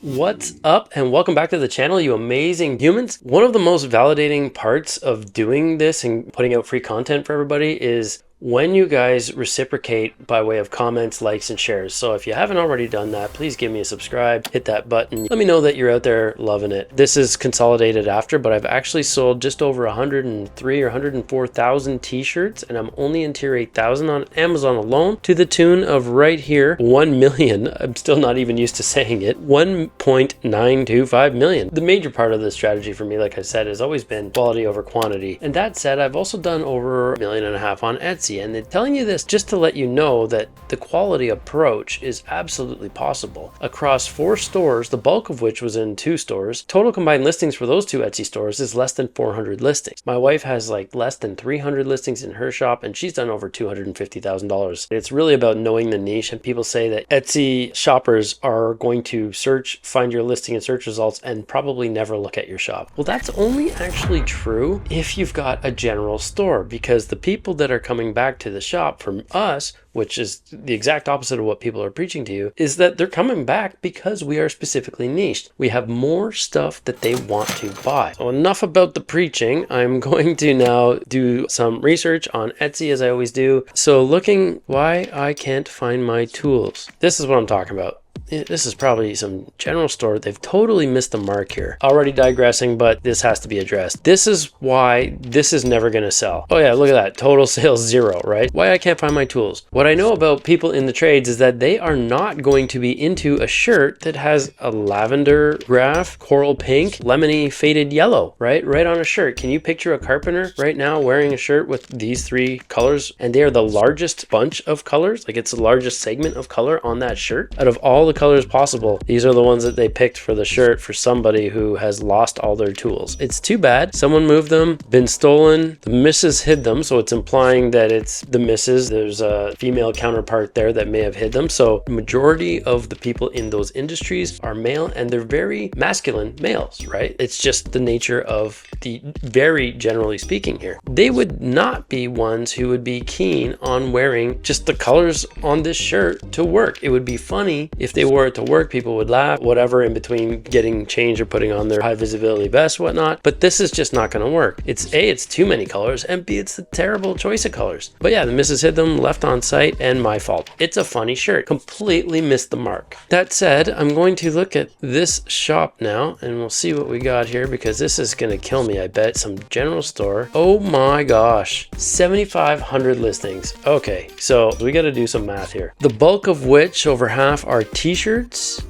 What's up and welcome back to the channel, you amazing humans. One of the most validating parts of doing this and putting out free content for everybody is when you guys reciprocate by way of comments, likes, and shares. So if you haven't already done that, please give me a subscribe, hit that button. Let me know that you're out there loving it. This is consolidated after, but I've actually sold just over 103 or 104,000 t-shirts, and I'm only in tier 8,000 on Amazon alone, to the tune of right here, 1 million. I'm still not even used to saying it, 1.925 million. The major part of the strategy for me, like I said, has always been quality over quantity. And that said, I've also done over 1.5 million on Etsy. And they're telling you this just to let you know that the quality approach is absolutely possible. Across 4 stores, the bulk of which was in 2 stores, total combined listings for those 2 Etsy stores is less than 400 listings. My wife has like less than 300 listings in her shop, and she's done over $250,000. It's really about knowing the niche, and people say that Etsy shoppers are going to search, find your listing in search results, and probably never look at your shop. Well, that's only actually true if you've got a general store, because the people that are coming back to the shop from us, which is the exact opposite of what people are preaching to you, is that they're coming back because we are specifically niched. We have more stuff that they want to buy. So enough about the preaching. I'm going to now do some research on Etsy, as I always do. So looking why I can't find my tools. This is what I'm talking about. This is probably some general store. They've totally missed the mark here. Already digressing, but this has to be addressed. This is why this is never going to sell. Oh yeah, look at that. Total sales 0, right? Why I can't find my tools. What I know about people in the trades is that they are not going to be into a shirt that has a lavender graph, coral pink, lemony faded yellow, right? Right on a shirt. Can you picture a carpenter right now wearing a shirt with these 3 colors? And they are the largest bunch of colors. Like, it's the largest segment of color on that shirt. Out of all the colors possible, these are the ones that they picked for the shirt for somebody who has lost all their tools. It's too bad. Someone moved them, been stolen. The missus hid them, so it's implying that it's the missus. There's a female counterpart there that may have hid them. So the majority of the people in those industries are male, and they're very masculine males, right? It's just the nature of the, very generally speaking here. They would not be ones who would be keen on wearing just the colors on this shirt to work. It would be funny if they wore it to work, people would laugh, whatever, in between getting changed or putting on their high visibility vest, whatnot. But this is just not going to work. It's A, it's too many colors, and B, it's a terrible choice of colors. But yeah, the missus hid them, left on site, and my fault. It's a funny shirt. Completely missed the mark. That said, I'm going to look at this shop now, and we'll see what we got here, because this is going to kill me, I bet. Some general store. Oh my gosh. 7,500 listings. Okay, so we got to do some math here. The bulk of which, over half, are t-shirts.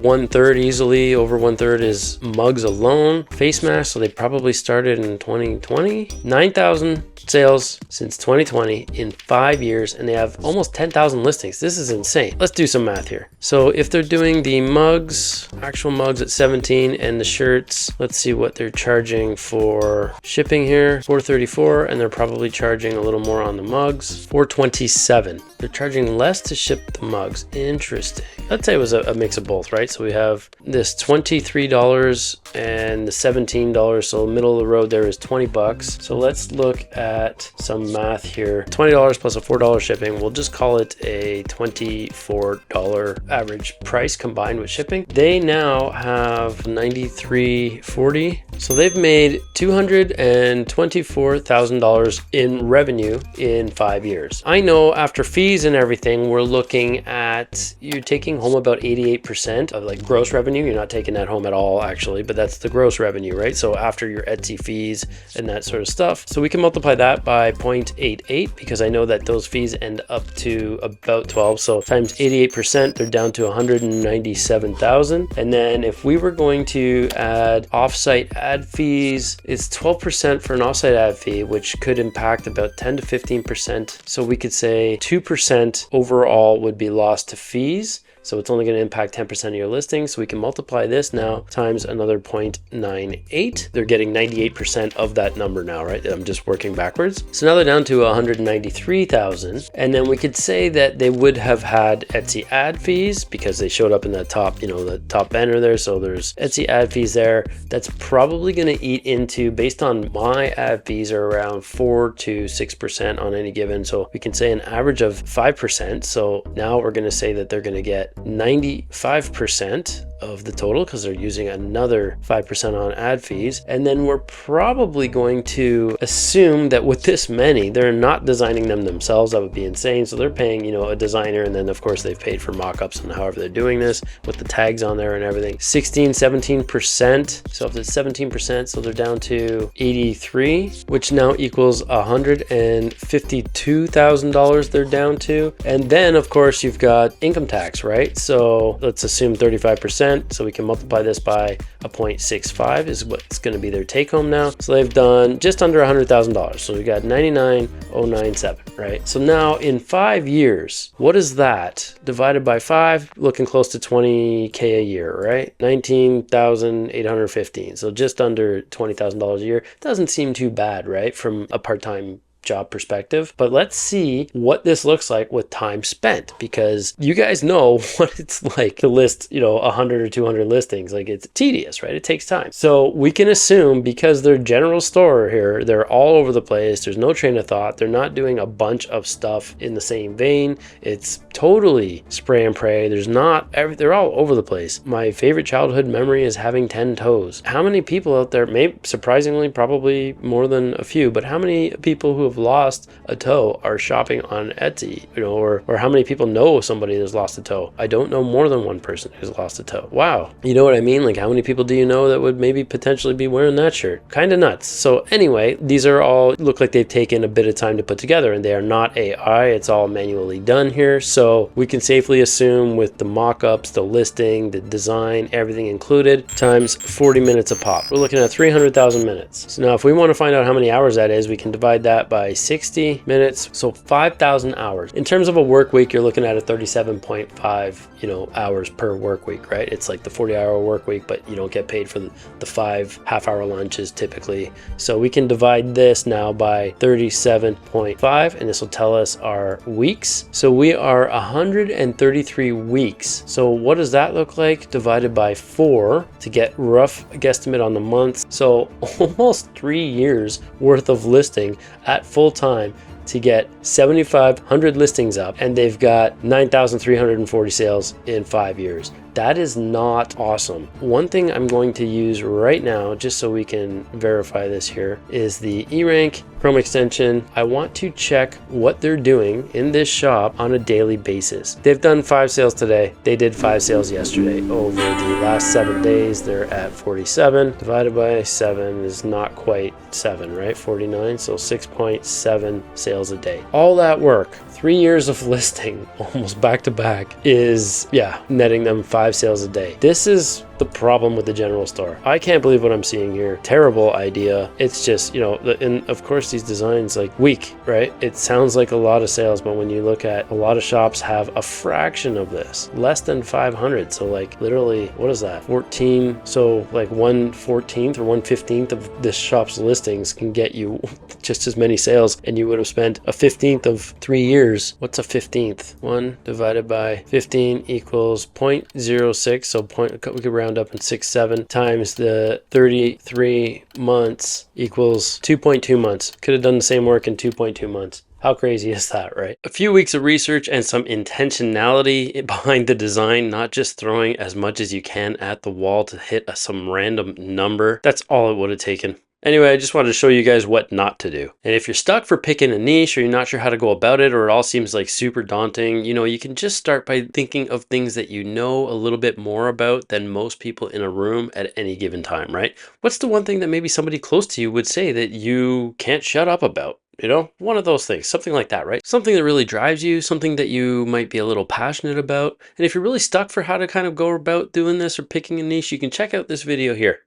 1/3 easily, over 1/3 is mugs alone. Face masks, so they probably started in 2020. 9,000 sales since 2020 in 5 years, and they have almost 10,000 listings. This is insane. Let's do some math here. So if they're doing the mugs, actual mugs at 17, and the shirts, let's see what they're charging for shipping here. $434, and they're probably charging a little more on the mugs. $427. They're charging less to ship the mugs. Interesting. Let's say it was a mix of both, right? So we have this $23 and the $17, so middle of the road there is 20 bucks. So let's look at some math here. $20 plus a $4 shipping, we'll just call it a $24 average price combined with shipping. They now have $93.40, so they've made $224,000 in revenue in 5 years. I know after fees and everything, we're looking at, you're taking home about 88% of like gross revenue. You're not taking that home at all, actually, but that's the gross revenue, right? So after your Etsy fees and that sort of stuff. So we can multiply that by 0.88, because I know that those fees end up to about 12. So times 88%, they're down to 197,000. And then if we were going to add offsite ad fees, it's 12% for an offsite ad fee, which could impact about 10 to 15%. So we could say 2% overall would be lost to fees. So it's only going to impact 10% of your listings. So we can multiply this now times another 0.98. They're getting 98% of that number now, right? I'm just working backwards. So now they're down to 193,000. And then we could say that they would have had Etsy ad fees because they showed up in the top, the top banner there. So there's Etsy ad fees there. That's probably going to eat into, based on my ad fees, are around 4 to 6% on any given. So we can say an average of 5%. So now we're going to say that they're going to get 95% of the total because they're using another 5% on ad fees. And then we're probably going to assume that with this many, they're not designing them themselves. That would be insane. So they're paying, you know, a designer, and then of course they've paid for mock-ups and however they're doing this with the tags on there and everything. 16, 17%. So if it's 17%, so they're down to 83, which now equals $152,000 they're down to. And then of course you've got income tax, right? So let's assume 35%. So we can multiply this by a 0.65 is what's going to be their take home now. So they've done just under $100,000. So we got 99,097, right? So now in 5 years, what is that divided by 5? Looking close to 20K a year, right? 19,815. So just under $20,000 a year. Doesn't seem too bad, right? From a part-time job perspective. But let's see what this looks like with time spent, because you guys know what it's like to list, you know, 100 or 200 listings. Like, it's tedious, right? It takes time. So we can assume, because they're general store here, they're all over the place. There's no train of thought. They're not doing a bunch of stuff in the same vein. It's totally spray and pray. They're all over the place. My favorite childhood memory is having 10 toes. How many people out there, maybe surprisingly, probably more than a few, but how many people who have lost a toe are shopping on Etsy, you know, or how many people know somebody that's lost a toe? I don't know more than one person who's lost a toe. Wow. You know what I mean? Like, how many people do you know that would maybe potentially be wearing that shirt? Kind of nuts. So anyway, these are all look like they've taken a bit of time to put together, and they are not AI. It's all manually done here. So we can safely assume, with the mock-ups, the listing, the design, everything included, times 40 minutes a pop, we're looking at 300,000 minutes. So now if we want to find out how many hours that is, we can divide that by 60 minutes, so 5,000 hours. In terms of a work week, you're looking at a 37.5, you know, hours per work week, right? It's like the 40-hour work week, but you don't get paid for the 5 half-hour lunches typically. So we can divide this now by 37.5, and this will tell us our weeks. So we are 133 weeks. So what does that look like divided by 4 to get rough guesstimate on the months? So almost 3 years worth of listing at full time to get 7,500 listings up, and they've got 9,340 sales in 5 years. That is not awesome. One thing I'm going to use right now, just so we can verify this here, is the erank Chrome extension. I want to check what they're doing in this shop on a daily basis. They've done 5 sales today. They did 5 sales yesterday. Over the last 7 days, they're at 47. Divided by 7 is not quite 7, right? 49, so 6.7 sales a day. All that work, 3 years of listing, almost back to back, is, yeah, netting them 5 sales a day. This is the problem with the general store. I can't believe what I'm seeing here. Terrible idea. It's just, you know, and of course these designs, like, weak, right? It sounds like a lot of sales, but when you look at, a lot of shops have a fraction of this, less than 500. So like, literally, what is that? 14. So like 1/14 or 1/15 of this shop's listings can get you just as many sales, and you would have spent a 15th of 3 years. What's a 15th? 1 divided by 15 equals 0.06. So we could round up in 6, 7 times the 33 months equals 2.2 months. Could have done the same work in 2.2 months. How crazy is that, right? A few weeks of research and some intentionality behind the design, not just throwing as much as you can at the wall to hit some random number. That's all it would have taken. Anyway, I just wanted to show you guys what not to do. And if you're stuck for picking a niche, or you're not sure how to go about it, or it all seems like super daunting, you know, you can just start by thinking of things that you know a little bit more about than most people in a room at any given time, right? What's the one thing that maybe somebody close to you would say that you can't shut up about? You know, one of those things, something like that, right? Something that really drives you, something that you might be a little passionate about. And if you're really stuck for how to kind of go about doing this or picking a niche, you can check out this video here.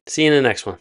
See you in the next one.